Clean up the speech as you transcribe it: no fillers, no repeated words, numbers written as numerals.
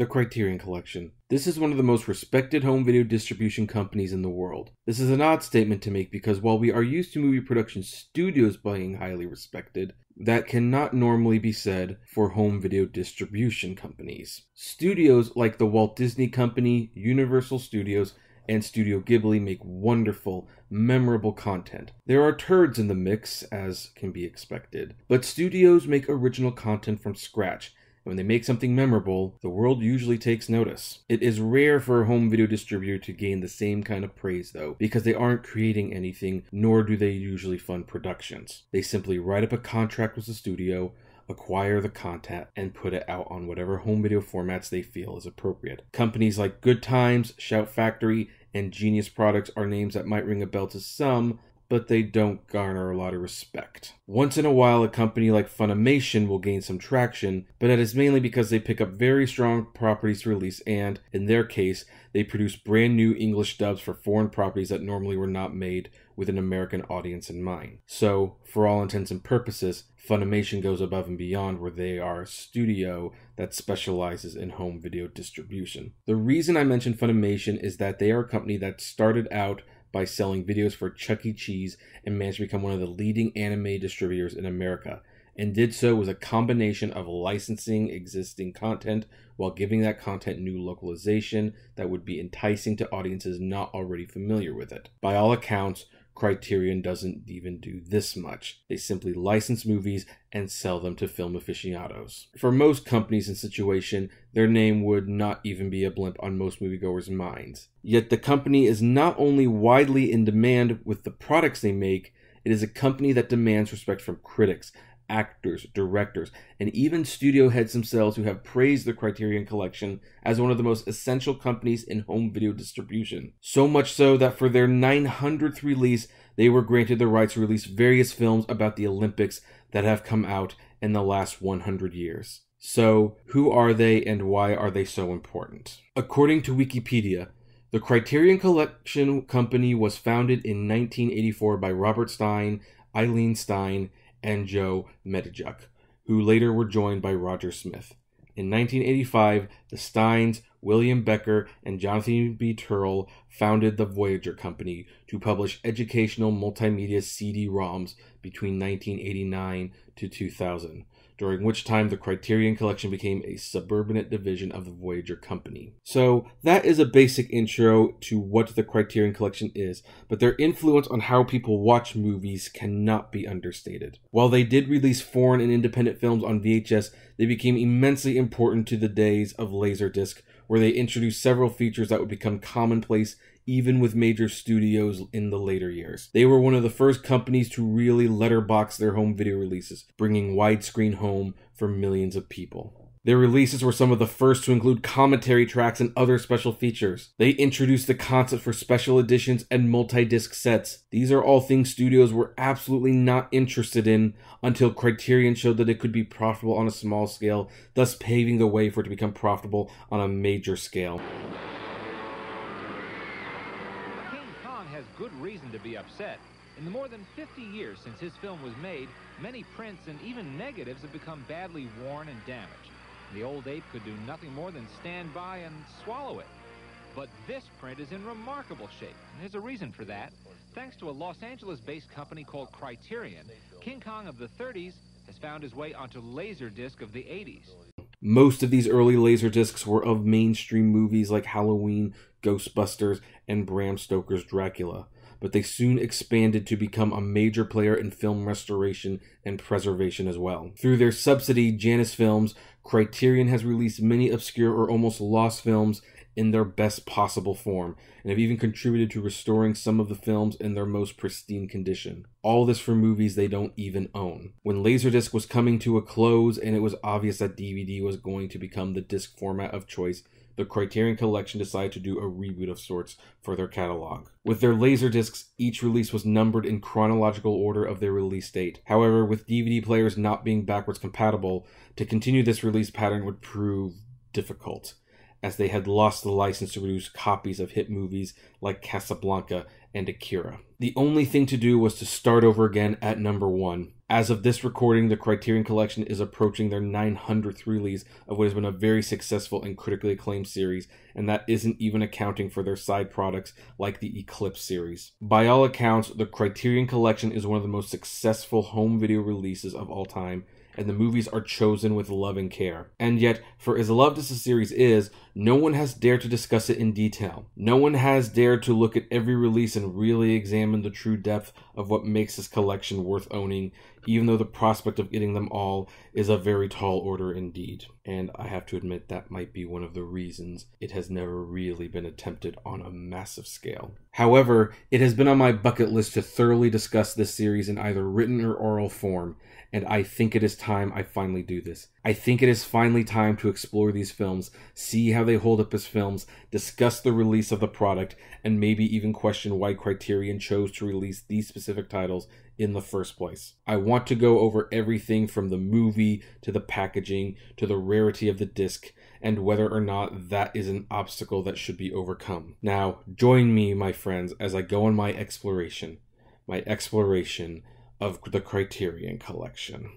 The Criterion Collection. This is one of the most respected home video distribution companies in the world. This is an odd statement to make because while we are used to movie production studios being highly respected, that cannot normally be said for home video distribution companies. Studios like the Walt Disney Company, Universal Studios, and Studio Ghibli make wonderful, memorable content. There are turds in the mix, as can be expected, but studios make original content from scratch. When they make something memorable, the world usually takes notice. It is rare for a home video distributor to gain the same kind of praise though, because they aren't creating anything, nor do they usually fund productions. They simply write up a contract with the studio, acquire the content, and put it out on whatever home video formats they feel is appropriate. Companies like Good Times, Shout Factory, and Genius Products are names that might ring a bell to some, but they don't garner a lot of respect. Once in a while, a company like Funimation will gain some traction, but that is mainly because they pick up very strong properties to release and, in their case, they produce brand new English dubs for foreign properties that normally were not made with an American audience in mind. So, for all intents and purposes, Funimation goes above and beyond where they are a studio that specializes in home video distribution. The reason I mention Funimation is that they are a company that started out by selling videos for Chuck E. Cheese and managed to become one of the leading anime distributors in America, and did so with a combination of licensing existing content while giving that content new localization that would be enticing to audiences not already familiar with it. By all accounts, Criterion doesn't even do this much. They simply license movies and sell them to film aficionados. For most companies in situation, their name would not even be a blimp on most moviegoers' minds. Yet the company is not only widely in demand with the products they make, it is a company that demands respect from critics, actors, directors, and even studio heads themselves who have praised the Criterion Collection as one of the most essential companies in home video distribution. So much so that for their 900th release, they were granted the rights to release various films about the Olympics that have come out in the last 100 years. So, who are they and why are they so important? According to Wikipedia, the Criterion Collection Company was founded in 1984 by Robert Stein, Eileen Stein, and Joe Medijuk, who later were joined by Roger Smith. In 1985, the Steins, William Becker, and Jonathan B. Turrell founded the Voyager Company to publish educational multimedia CD-ROMs between 1989 to 2000, during which time the Criterion Collection became a subordinate division of the Voyager Company. So that is a basic intro to what the Criterion Collection is, but their influence on how people watch movies cannot be understated. While they did release foreign and independent films on VHS, they became immensely important to the days of Laserdisc, where they introduced several features that would become commonplace even with major studios in the later years. They were one of the first companies to really letterbox their home video releases, bringing widescreen home for millions of people. Their releases were some of the first to include commentary tracks and other special features. They introduced the concept for special editions and multi-disc sets. These are all things studios were absolutely not interested in until Criterion showed that it could be profitable on a small scale, thus paving the way for it to become profitable on a major scale. Good reason to be upset. In the more than 50 years since his film was made, many prints and even negatives have become badly worn and damaged. The old ape could do nothing more than stand by and swallow it. But this print is in remarkable shape, and there's a reason for that. Thanks to a Los Angeles-based company called Criterion, King Kong of the 30s has found his way onto Laserdisc of the 80s. Most of these early Laserdiscs were of mainstream movies like Halloween, Ghostbusters, and Bram Stoker's Dracula, but they soon expanded to become a major player in film restoration and preservation as well. Through their subsidiary Janus Films, Criterion has released many obscure or almost lost films in their best possible form, and have even contributed to restoring some of the films in their most pristine condition. All this for movies they don't even own. When Laserdisc was coming to a close and it was obvious that DVD was going to become the disc format of choice, the Criterion Collection decided to do a reboot of sorts for their catalog. With their Laserdiscs, each release was numbered in chronological order of their release date. However, with DVD players not being backwards compatible, to continue this release pattern would prove difficult, as they had lost the license to produce copies of hit movies like Casablanca and Akira. The only thing to do was to start over again at number 1. As of this recording, the Criterion Collection is approaching their 900th release of what has been a very successful and critically acclaimed series, and that isn't even accounting for their side products like the Eclipse series. By all accounts, the Criterion Collection is one of the most successful home video releases of all time, and the movies are chosen with love and care. And yet, for as loved as the series is, no one has dared to discuss it in detail. No one has dared to look at every release and really examine the true depth of what makes this collection worth owning, even though the prospect of getting them all is a very tall order indeed. And I have to admit that might be one of the reasons it has never really been attempted on a massive scale. However, it has been on my bucket list to thoroughly discuss this series in either written or oral form, and I think it is time I finally do this. I think it is finally time to explore these films, see how they hold up as films, discuss the release of the product, and maybe even question why Criterion chose to release these specific titles in the first place. I want to go over everything from the movie to the packaging to the rarity of the disc, and whether or not that is an obstacle that should be overcome. Now, join me, my friends, as I go on my exploration of the Criterion Collection.